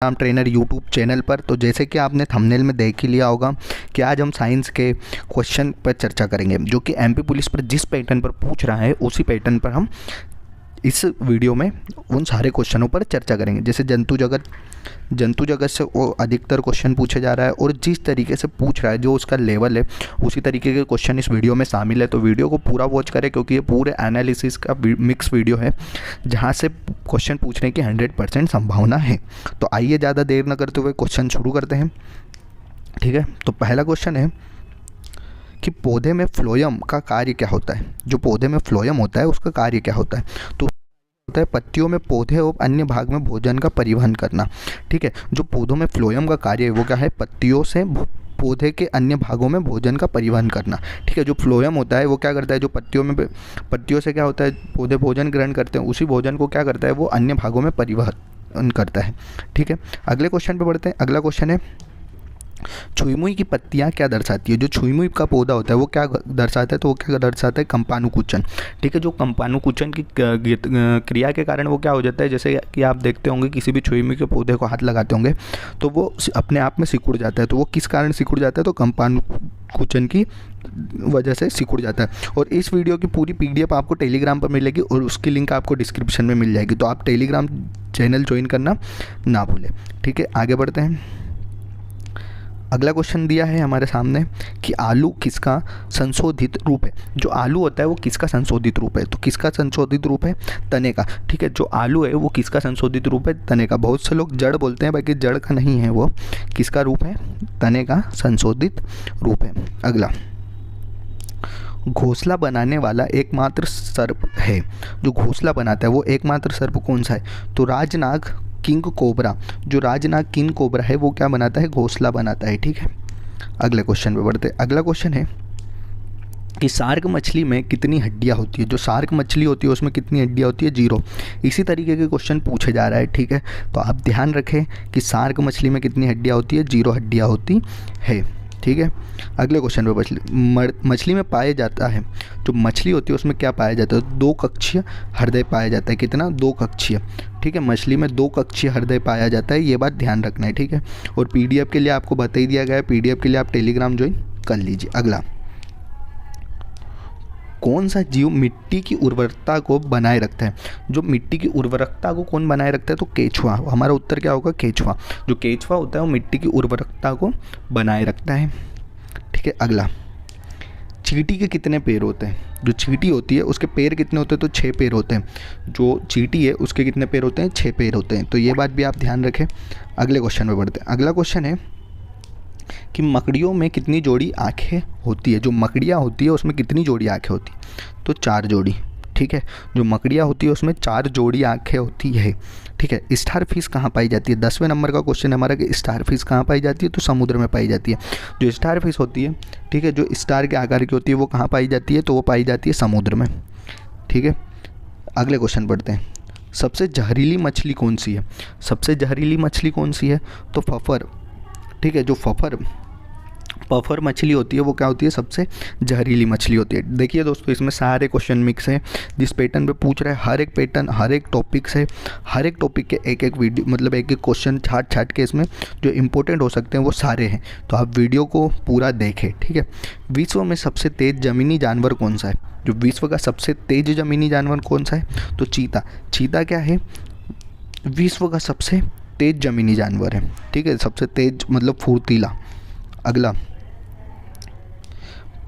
नाम trainer YouTube channel पर। तो जैसे कि आपने थंबनेल में देख ही लिया होगा कि आज हम साइंस के क्वेश्चन पर चर्चा करेंगे, जो कि एमपी पुलिस पर जिस पैटर्न पर पूछ रहा है उसी पैटर्न पर हम इस वीडियो में उन सारे क्वेश्चनों पर चर्चा करेंगे। जैसे जंतु जगत से वो अधिकतर क्वेश्चन पूछे जा रहा है और जिस तरीके से पूछ रहा है जो उसका लेवल है उसी तरीके के क्वेश्चन इस वीडियो में शामिल है। तो वीडियो को पूरा वॉच करें क्योंकि ये पूरे एनालिसिस का मिक्स वीडियो है जहाँ से क्वेश्चन पूछने की 100% संभावना है। तो आइए ज़्यादा देर न करते हुए क्वेश्चन शुरू करते हैं। ठीक है, तो पहला क्वेश्चन है कि पौधे में फ्लोयम का कार्य क्या होता है। जो पौधे में फ्लोयम होता है उसका कार्य क्या होता है? तो होता है पत्तियों में पौधे और अन्य भाग में भोजन का परिवहन करना। ठीक है, जो पौधों में फ्लोयम का कार्य है वो क्या है? पत्तियों से पौधे के अन्य भागों में भोजन का परिवहन करना। ठीक है, जो फ्लोयम होता है वो क्या करता है? जो पत्तियों से क्या होता है, पौधे भोजन ग्रहण करते हैं, उसी भोजन को क्या करता है वो अन्य भागों में परिवहन करता है। ठीक है, अगले क्वेश्चन पे बढ़ते हैं। अगला क्वेश्चन है छुई मुई की पत्तियां क्या दर्शाती है। जो छुई मुई का पौधा होता है वो क्या दर्शाता है? तो वो क्या दर्शाता है? कंपानुकुचन। ठीक है, जो कंपानुकुचन की क्रिया के कारण वो क्या हो जाता है, जैसे कि आप देखते होंगे किसी भी छुई मुई के पौधे को हाथ लगाते होंगे तो वो अपने आप में सिकुड़ जाता है। तो वो किस कारण सिकुड़ जाता है? तो कंपानुकुचन की वजह से सिकुड़ जाता है। और इस वीडियो की पूरी PDF आपको टेलीग्राम पर मिलेगी और उसकी लिंक आपको डिस्क्रिप्शन में मिल जाएगी। तो आप टेलीग्राम चैनल ज्वाइन करना ना भूलें। ठीक है, आगे बढ़ते हैं। अगला क्वेश्चन दिया है हमारे सामने कि आलू किसका संशोधित रूप है। जो आलू होता है वो किसका संशोधित रूप है? तो किसका संशोधित रूप है? तने का। ठीक है, जो आलू है वो किसका संशोधित रूप है? तने का। बहुत से लोग जड़ बोलते हैं, बाकी जड़ का नहीं है, वो किसका रूप है? तने का संशोधित रूप है। अगला, घोंसला बनाने वाला एकमात्र सर्प है। जो घोंसला बनाता है वो एकमात्र सर्प कौन सा है? तो राजनाग किंग कोबरा। जो राजनाग किंग कोबरा है वो क्या बनाता है? घोंसला बनाता है। ठीक है, अगले क्वेश्चन पे बढ़ते हैं। अगला क्वेश्चन है कि शार्क मछली में कितनी हड्डियां होती है। जो शार्क मछली होती है उसमें कितनी हड्डियां होती है? 0। इसी तरीके के क्वेश्चन पूछे जा रहा है। ठीक है, तो आप ध्यान रखें कि शार्क मछली में कितनी हड्डियां होती है? 0 हड्डियां होती है। ठीक है, अगले क्वेश्चन पे मछली में पाया जाता है, जो मछली होती है उसमें क्या पाया जाता है? 2 कक्षीय हृदय पाया जाता है। कितना? 2 कक्षीय। ठीक है, मछली में 2 कक्षीय हृदय पाया जाता है, ये बात ध्यान रखना है। ठीक है, और PDF के लिए आपको बता ही दिया गया है, PDF के लिए आप टेलीग्राम ज्वाइन कर लीजिए। अगला, कौन सा जीव मिट्टी की उर्वरकता को बनाए रखता है? जो मिट्टी की उर्वरकता को कौन बनाए रखता है? तो केंचुआ। हमारा उत्तर क्या होगा? केंचुआ। जो केंचुआ होता है वो मिट्टी की उर्वरकता को बनाए रखता है। ठीक है, अगला, चींटी के कितने पैर होते हैं? जो चींटी होती है उसके पैर कितने होते हैं? तो 6 पैर होते हैं। जो चींटी है उसके कितने पैर होते हैं? 6 पैर होते हैं। तो ये बात भी आप ध्यान रखें। अगले क्वेश्चन में बढ़ते हैं। अगला क्वेश्चन है कि मकड़ियों में कितनी जोड़ी आँखें होती है। जो मकड़ियाँ होती है उसमें कितनी जोड़ी आँखें होती है? तो 4 जोड़ी। ठीक है, जो मकड़ियाँ होती है उसमें 4 जोड़ी आँखें होती है। ठीक है, स्टार फिश कहाँ पाई जाती है? 10वें नंबर का क्वेश्चन है हमारा कि स्टार फिश कहाँ पाई जाती है? तो समुद्र में पाई जाती है। जो स्टार फिश होती है, ठीक है, जो स्टार के आकार की होती है वो कहाँ पाई जाती है? तो वो पाई जाती है समुद्र में। ठीक है, अगले क्वेश्चन पढ़ते हैं। सबसे जहरीली मछली कौन सी है? सबसे जहरीली मछली कौन सी है? तो फफर। ठीक है, जो पफर मछली होती है वो क्या होती है? सबसे जहरीली मछली होती है। देखिए दोस्तों, इसमें सारे क्वेश्चन मिक्स हैं। जिस पैटर्न पे पूछ रहा है हर एक पैटर्न, हर एक टॉपिक से, हर एक टॉपिक के एक वीडियो, मतलब एक क्वेश्चन छाट के इसमें जो इंपॉर्टेंट हो सकते हैं वो सारे हैं। तो आप वीडियो को पूरा देखें। ठीक है, विश्व में सबसे तेज ज़मीनी जानवर कौन सा है? जो विश्व का सबसे तेज ज़मीनी जानवर कौन सा है? तो चीता। चीता क्या है? विश्व का सबसे तेज ज़मीनी जानवर है। ठीक है, सबसे तेज मतलब फुर्तीला। अगला,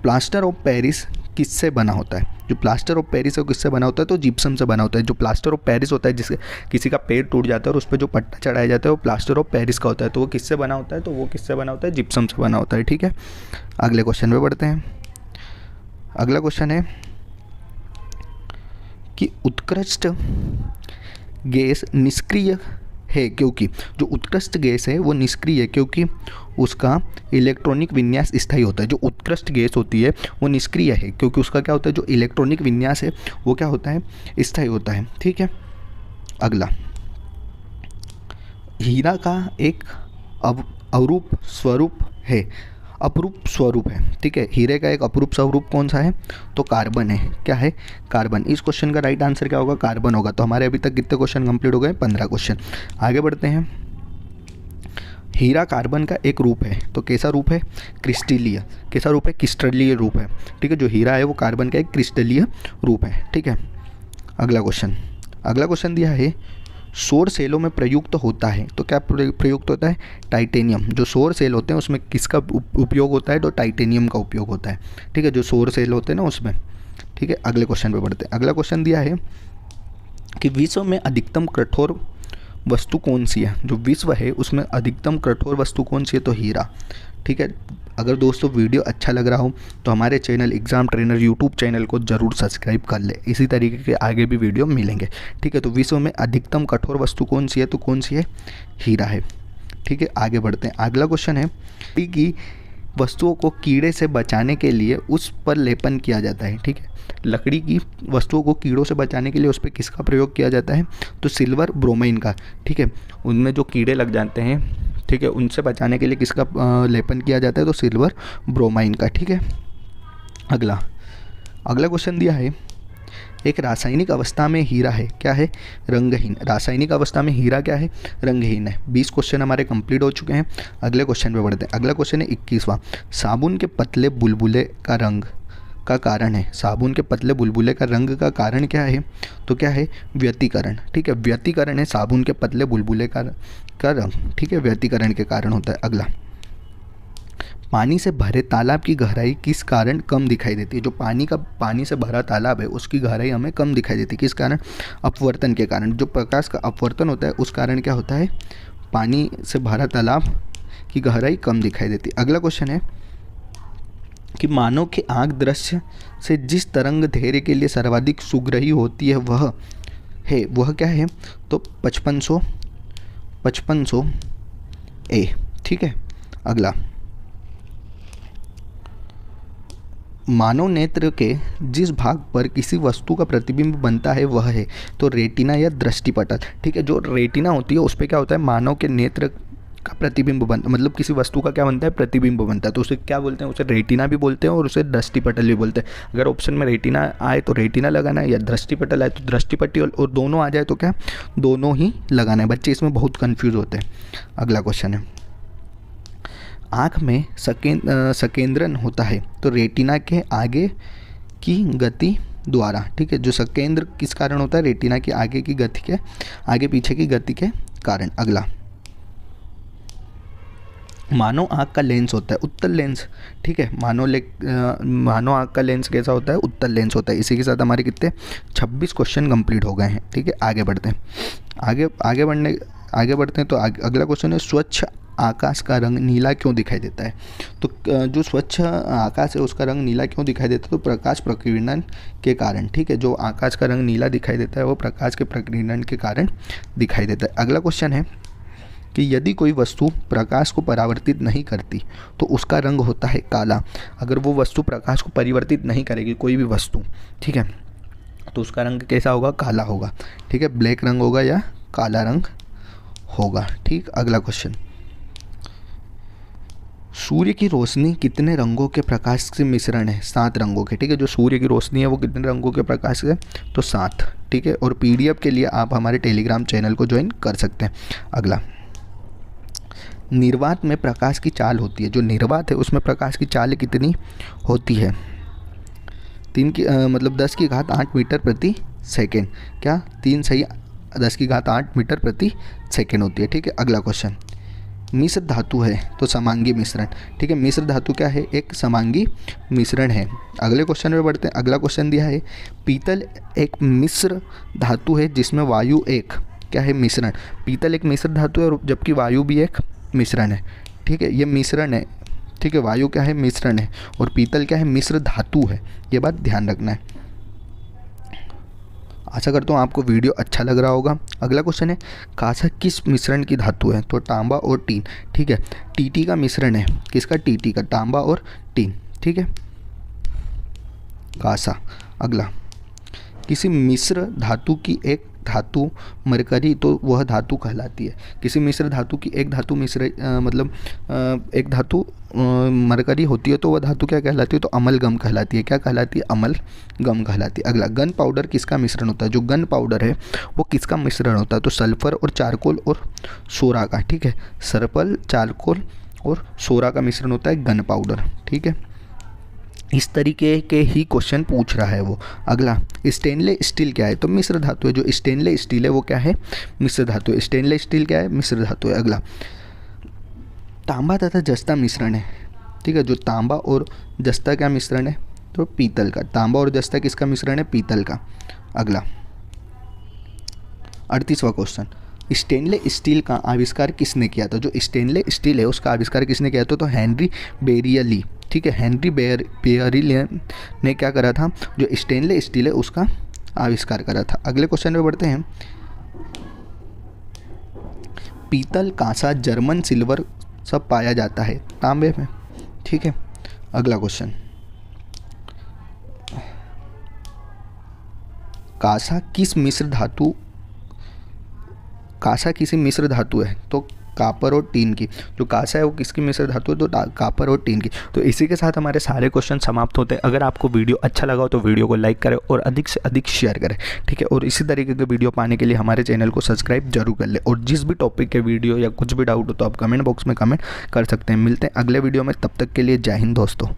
प्लास्टर ऑफ पेरिस किससे बना होता है? जो प्लास्टर ऑफ पेरिस है वो किससे बना होता है? तो जिप्सम से बना होता है। जो प्लास्टर ऑफ पेरिस होता है, जिससे किसी का पैर टूट जाता है और उस पर जो पट्टा चढ़ाया जाता है वो प्लास्टर ऑफ पेरिस का होता है। तो वो किससे बना होता है? तो वो किससे बना होता है? जिप्सम से बना होता है। ठीक है, अगले क्वेश्चन पे बढ़ते हैं। अगला क्वेश्चन है कि उत्कृष्ट गैस निष्क्रिय है क्योंकि। जो उत्कृष्ट गैस है वो निष्क्रिय है क्योंकि उसका इलेक्ट्रॉनिक विन्यास स्थायी होता है। जो उत्कृष्ट गैस होती है वो निष्क्रिय है क्योंकि उसका क्या होता है? जो इलेक्ट्रॉनिक विन्यास है वो क्या होता है? स्थायी होता है। ठीक है, अगला, हीरा का एक अवरूप स्वरूप है। अपरूप स्वरूप है। ठीक है, हीरे का एक अपरूप स्वरूप कौन सा है? तो कार्बन है। क्या है? कार्बन। इस क्वेश्चन का राइट आंसर क्या होगा? कार्बन होगा। तो हमारे अभी तक कितने क्वेश्चन कंप्लीट हो गए? 15 क्वेश्चन। आगे बढ़ते हैं। हीरा कार्बन का एक रूप है, तो कैसा रूप है? क्रिस्टलीय। कैसा रूप है? क्रिस्टलीय रूप है। ठीक है, जो हीरा है वो कार्बन का एक क्रिस्टलीय रूप है। ठीक है, अगला क्वेश्चन दिया है सौर सेलों में प्रयुक्त होता है, तो क्या प्रयुक्त होता है? टाइटेनियम। जो सौर सेल होते हैं उसमें किसका उपयोग होता है? तो टाइटेनियम का उपयोग होता है। ठीक है, जो सौर सेल होते हैं ना उसमें। ठीक है, अगले क्वेश्चन पे बढ़ते हैं। अगला क्वेश्चन दिया है कि विश्व में अधिकतम कठोर वस्तु कौन सी है? जो विश्व है उसमें अधिकतम कठोर वस्तु कौन सी है? तो हीरा। ठीक है, अगर दोस्तों वीडियो अच्छा लग रहा हो तो हमारे channel exam trainer YouTube channel को ज़रूर सब्सक्राइब कर ले, इसी तरीके के आगे भी वीडियो मिलेंगे। ठीक है, तो विश्व में अधिकतम कठोर वस्तु कौन सी है? तो कौन सी है? हीरा है। ठीक है, आगे बढ़ते हैं। अगला क्वेश्चन है कि वस्तुओं को कीड़े से बचाने के लिए उस पर लेपन किया जाता है। ठीक है, लकड़ी की वस्तुओं को कीड़ों से बचाने के लिए उस पर किसका प्रयोग किया जाता है? तो सिल्वर ब्रोमाइन का। ठीक है, उनमें जो कीड़े लग जाते हैं, ठीक है, उनसे बचाने के लिए किसका लेपन किया जाता है? तो सिल्वर ब्रोमाइन का। ठीक है, अगला क्वेश्चन दिया है एक रासायनिक अवस्था में हीरा है, क्या है? रंगहीन। रासायनिक अवस्था में हीरा क्या है? रंगहीन है। 20 क्वेश्चन हमारे कंप्लीट हो चुके हैं। अगले क्वेश्चन पे बढ़ते हैं। अगला क्वेश्चन है 21वां। साबुन के पतले बुलबुले का रंग का कारण है। साबुन के पतले बुलबुले का रंग का कारण क्या है? तो क्या है? व्यतिकरण। ठीक है, व्यतिकरण है साबुन के पतले बुलबुले का रंग। ठीक है, व्यतिकरण के कारण होता है। अगला, पानी से भरे तालाब की गहराई किस कारण कम दिखाई देती है? जो पानी से भरा तालाब है उसकी गहराई हमें कम दिखाई देती है, किस कारण? अपवर्तन के कारण। जो प्रकाश का अपवर्तन होता है उस कारण क्या होता है? पानी से भरा तालाब की गहराई कम दिखाई देती है। अगला क्वेश्चन है कि मानव की आँख दृश्य से जिस तरंग धैर्य के लिए सर्वाधिक सुग्राही होती है वह क्या है? तो 5500 ए। ठीक है, अगला, मानव नेत्र के जिस भाग पर किसी वस्तु का प्रतिबिंब बनता है वह है? तो रेटिना या दृष्टिपटल। ठीक है, जो रेटिना होती है उस पर क्या होता है? मानव के नेत्र का प्रतिबिंब बनता, मतलब किसी वस्तु का क्या बनता है? प्रतिबिंब बनता है, तो उसे क्या बोलते हैं? उसे रेटिना भी बोलते हैं और उसे दृष्टिपटल भी बोलते हैं। अगर ऑप्शन में रेटिना आए तो रेटिना लगाना है, या दृष्टिपटल आए तो दृष्टिपटल, और दोनों आ जाए तो क्या? दोनों ही लगाना है। बच्चे इसमें बहुत कन्फ्यूज़ होते हैं। अगला क्वेश्चन है, आँख में सकेंद्रन होता है तो रेटिना के आगे की गति द्वारा। ठीक है, जो सकेंद्र किस कारण होता है? रेटिना की आगे की गति के, आगे पीछे की गति के कारण। अगला, मानव आँख का लेंस होता है उत्तल लेंस। ठीक है, मानव आँख का लेंस कैसा होता है? उत्तल लेंस होता है। इसी के साथ हमारे कितने 26 क्वेश्चन कंप्लीट हो गए हैं। ठीक है, आगे बढ़ते हैं। आगे बढ़ते हैं तो अगला क्वेश्चन है स्वच्छ आकाश का रंग नीला क्यों दिखाई देता है? तो जो स्वच्छ आकाश है उसका रंग नीला क्यों दिखाई देता है? तो प्रकाश प्रकीर्णन के कारण। ठीक है, जो आकाश का रंग नीला दिखाई देता है वो प्रकाश के प्रकीर्णन के कारण दिखाई देता है। अगला क्वेश्चन है कि यदि कोई वस्तु प्रकाश को परावर्तित नहीं करती तो उसका रंग होता है काला। अगर वो वस्तु प्रकाश को परिवर्तित नहीं करेगी, कोई भी वस्तु, ठीक है, तो उसका रंग कैसा होगा? काला होगा। ठीक है, ब्लैक रंग होगा या काला रंग होगा। ठीक, अगला क्वेश्चन, सूर्य की रोशनी कितने रंगों के प्रकाश से मिश्रण है? 7 रंगों के। ठीक है, जो सूर्य की रोशनी है वो कितने रंगों के प्रकाश से? तो 7। ठीक है, और PDF के लिए आप हमारे टेलीग्राम चैनल को ज्वाइन कर सकते हैं। अगला, निर्वात में प्रकाश की चाल होती है। जो निर्वात है उसमें प्रकाश की चाल कितनी होती है? 10 की घात 8 मीटर प्रति सेकेंड। क्या? 3 सही 10 की घात 8 मीटर प्रति सेकेंड होती है। ठीक है, अगला क्वेश्चन, मिश्र धातु है तो समांगी मिश्रण। ठीक है, मिश्र धातु क्या है? एक समांगी मिश्रण है। अगले क्वेश्चन में बढ़ते हैं। अगला क्वेश्चन दिया है पीतल एक मिश्र धातु है जिसमें वायु एक क्या है? मिश्रण। पीतल एक मिश्र धातु है और जबकि वायु भी एक मिश्रण है। ठीक है, ये मिश्रण है। ठीक है, वायु क्या है? मिश्रण है, और पीतल क्या है? मिश्र धातु है। ये बात ध्यान रखना है। आशा करता हूँ आपको वीडियो अच्छा लग रहा होगा। अगला क्वेश्चन है कांसा किस मिश्रण की धातु है? तो तांबा और टीन। ठीक है, TT का मिश्रण है। किसका? TT का, तांबा और टीन। ठीक है, कांसा। अगला, किसी मिश्र धातु की एक धातु मरकरी तो वह धातु कहलाती है। किसी मिश्र धातु की एक धातु एक धातु मरकरी होती है तो वह धातु क्या कहलाती है, तो अमलगम कहलाती है। क्या कहलाती है, अमलगम कहलाती है। अगला, गन पाउडर किसका मिश्रण होता है, जो गन पाउडर है वो किसका मिश्रण होता है, तो सल्फर और चारकोल और सोरा का। ठीक है, सल्फर, चारकोल और सोरा का मिश्रण होता है गन पाउडर। ठीक है, इस तरीके के ही क्वेश्चन पूछ रहा है वो। अगला, स्टेनलेस स्टील क्या है, तो मिश्र धातु है। जो स्टेनलेस स्टील है वो क्या है, मिश्र धातु है। स्टेनलेस स्टील क्या है, मिश्र धातु है। अगला, तांबा तथा जस्ता मिश्रण है। ठीक है, जो तांबा और जस्ता क्या मिश्रण है, तो पीतल का। तांबा और जस्ता किसका मिश्रण है, पीतल का। अगला, 38वां क्वेश्चन, स्टेनलेस स्टील का आविष्कार किसने किया था। जो स्टेनलेस स्टील है उसका आविष्कार किसने किया था, तो हेनरी बेरियली। ठीक है, हेनरी बेरियली ने क्या करा था, जो स्टेनलेस स्टील है उसका आविष्कार करा था। अगले क्वेश्चन में बढ़ते हैं। पीतल, कांसा, जर्मन सिल्वर सब पाया जाता है तांबे में। ठीक है, अगला क्वेश्चन, कांसा किस मिश्र धातु, कांसा किसी मिश्र धातु है, तो कापर और टीन की। जो कांसा है वो किसकी मिश्र धातु है, तो कापर और टीन की। तो इसी के साथ हमारे सारे क्वेश्चन समाप्त होते हैं। अगर आपको वीडियो अच्छा लगा हो तो वीडियो को लाइक करें और अधिक से अधिक शेयर करें। ठीक है, और इसी तरीके के वीडियो पाने के लिए हमारे चैनल को सब्सक्राइब जरूर कर लें। और जिस भी टॉपिक के वीडियो या कुछ भी डाउट हो तो आप कमेंट बॉक्स में कमेंट कर सकते हैं। मिलते हैं अगले वीडियो में, तब तक के लिए जय हिंद दोस्तों।